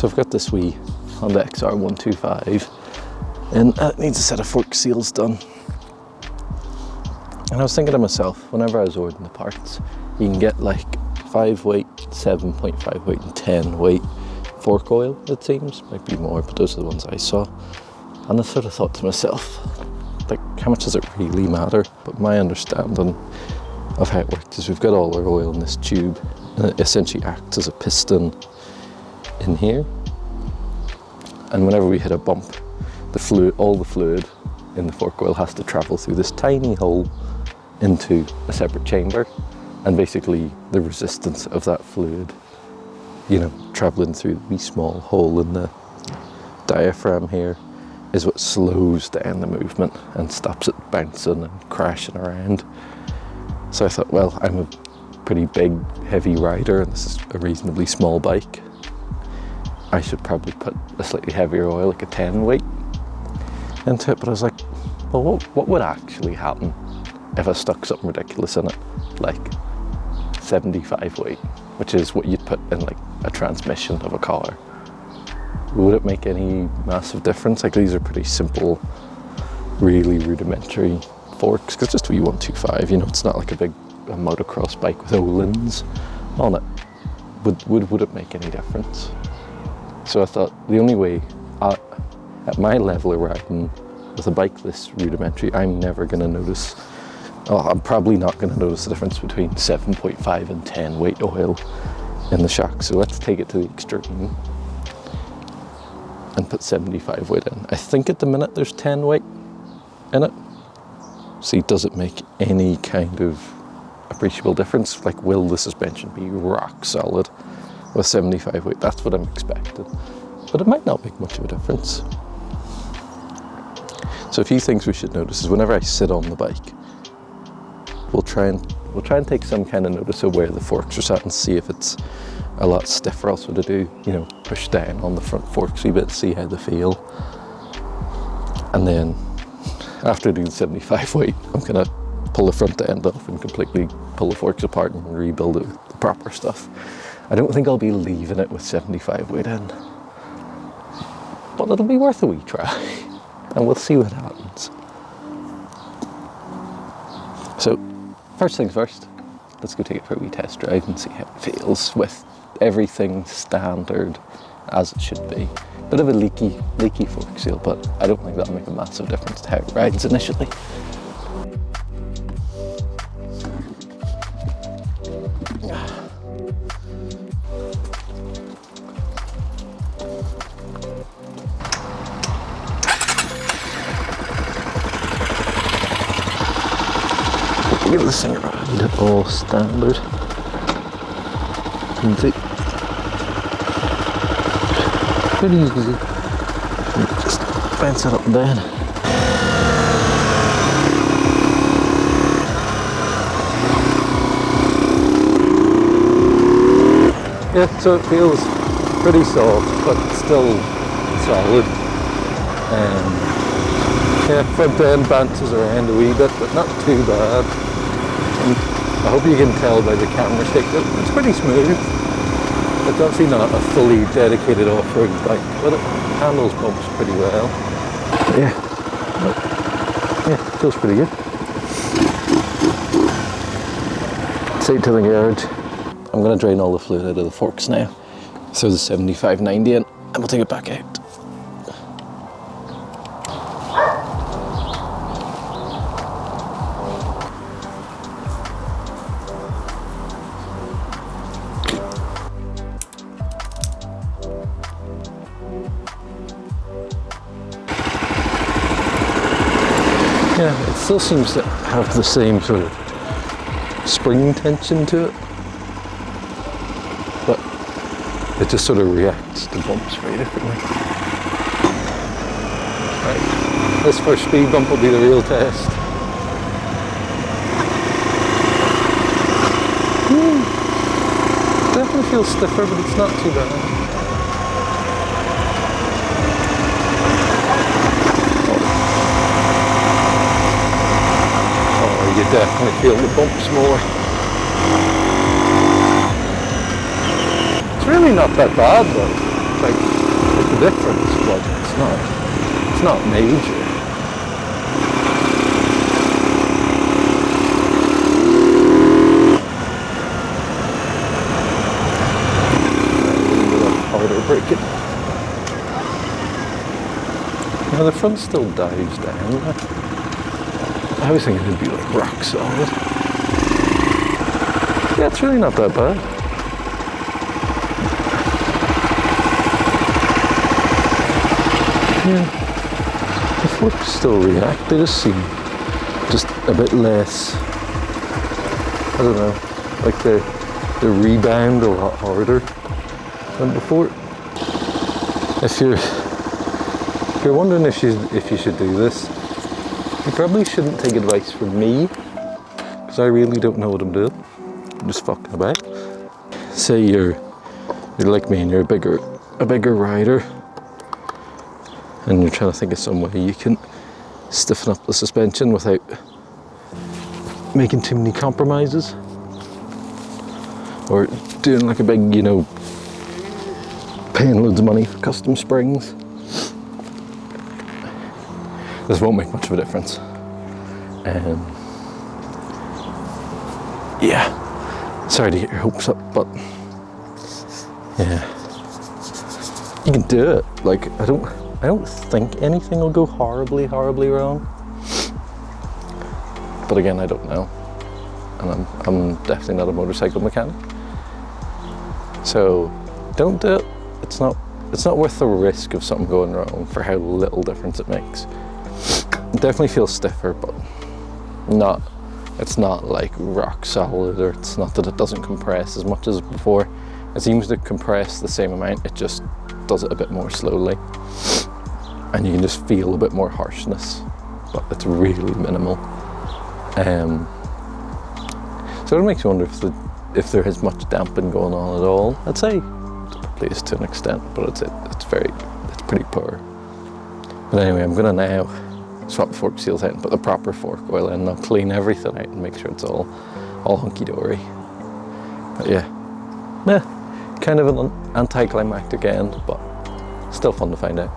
So I've got this wee Honda XR125 and it needs a set of fork seals done. And I was thinking to myself, whenever I was ordering the parts, you can get like 5 weight, 7.5 weight and 10 weight fork oil, it seems. Might be more, but those are the ones I saw. And I sort of thought to myself, like, how much does it really matter? But my understanding of how it works is we've got all our oil in this tube and it essentially acts as a piston in here. And whenever we hit a bump, the fluid, all the fluid in the fork oil has to travel through this tiny hole into a separate chamber. And basically the resistance of that fluid, you know, traveling through the wee small hole in the diaphragm here is what slows down the movement and stops it bouncing and crashing around. So I thought, well, I'm a pretty big, heavy rider and this is a reasonably small bike. I should probably put a slightly heavier oil, like a 10 weight into it. But I was like, well, what would actually happen if I stuck something ridiculous in it, like 75 weight, which is what you'd put in like a transmission of a car? Would it make any massive difference? Like, these are pretty simple, really rudimentary forks, because just V125, you know, it's not like a big motocross bike with Öhlins on it. Would it make any difference? So I thought the only way, at my level of riding with a bike this rudimentary, I'm never going to notice, I'm probably not going to notice the difference between 7.5 and 10 weight oil in the shock. So let's take it to the extreme and put 75 weight in. I think at the minute there's 10 weight in it. See, does it make any kind of appreciable difference? Like, will the suspension be rock solid with 75 weight? That's what I'm expecting. But it might not make much of a difference. So a few things we should notice is whenever I sit on the bike, we'll try and take some kind of notice of where the forks are sat and see if it's a lot stiffer. Also to do, you know, push down on the front forks a bit, see how they feel. And then after doing 75 weight, I'm gonna pull the front end off and completely pull the forks apart and rebuild it with the proper stuff. I don't think I'll be leaving it with 75 weight in, but it'll be worth a wee try and we'll see what happens. So first things first, let's go take it for a wee test drive and see how it feels with everything standard as it should be. Bit of a leaky fork seal, but I don't think that'll make a massive difference to how it rides initially. Give this thing a ride, all standard. Easy. Pretty easy. Just bounce it up and down. Yeah, so it feels pretty soft, but still solid. Yeah, front end bounces around a wee bit, but not too bad. And I hope you can tell by the camera stick that it's pretty smooth. It's obviously not a fully dedicated off-road bike, but it handles bumps pretty well. But yeah, feels pretty good. Take it to the garage. I'm going to drain all the fluid out of the forks now. Throw the 7590 in and we'll take it back out. Yeah, it still seems to have the same sort of spring tension to it, but it just sort of reacts to bumps very differently. Right, this first speed bump will be the real test. Definitely feels stiffer, but it's not too bad. You definitely feel the bumps more. It's really not that bad though. like the difference, but it's not major. Harder braking. Now the front still dives down. I was thinking it'd be like rock solid. Yeah, it's really not that bad. Yeah, the forks still react. They just seem just a bit less. I don't know, like the rebound a lot harder than before. If you're wondering if you should do this, you probably shouldn't take advice from me, because I really don't know what I'm doing. I'm just fucking about. Say you're like me and you're a bigger rider, and you're trying to think of some way you can stiffen up the suspension without making too many compromises, or doing like a big, you know, paying loads of money for custom springs. This won't make much of a difference. Yeah, sorry to get your hopes up, but yeah, you can do it. Like, I don't think anything will go horribly wrong. But again, I don't know, and I'm definitely not a motorcycle mechanic. So don't do it. It's not worth the risk of something going wrong for how little difference it makes. It definitely feels stiffer, but it's not like rock solid, or it's not that it doesn't compress as much as before. It seems to compress the same amount, it just does it a bit more slowly. And you can just feel a bit more harshness, but it's really minimal. So it makes you wonder if there is much damping going on at all. I'd say probably is to an extent, but it's pretty poor. But anyway, I'm gonna now swap the fork seals out and put the proper fork oil in, and I'll clean everything out and make sure it's all hunky-dory. But yeah, kind of an anticlimactic end, but still fun to find out.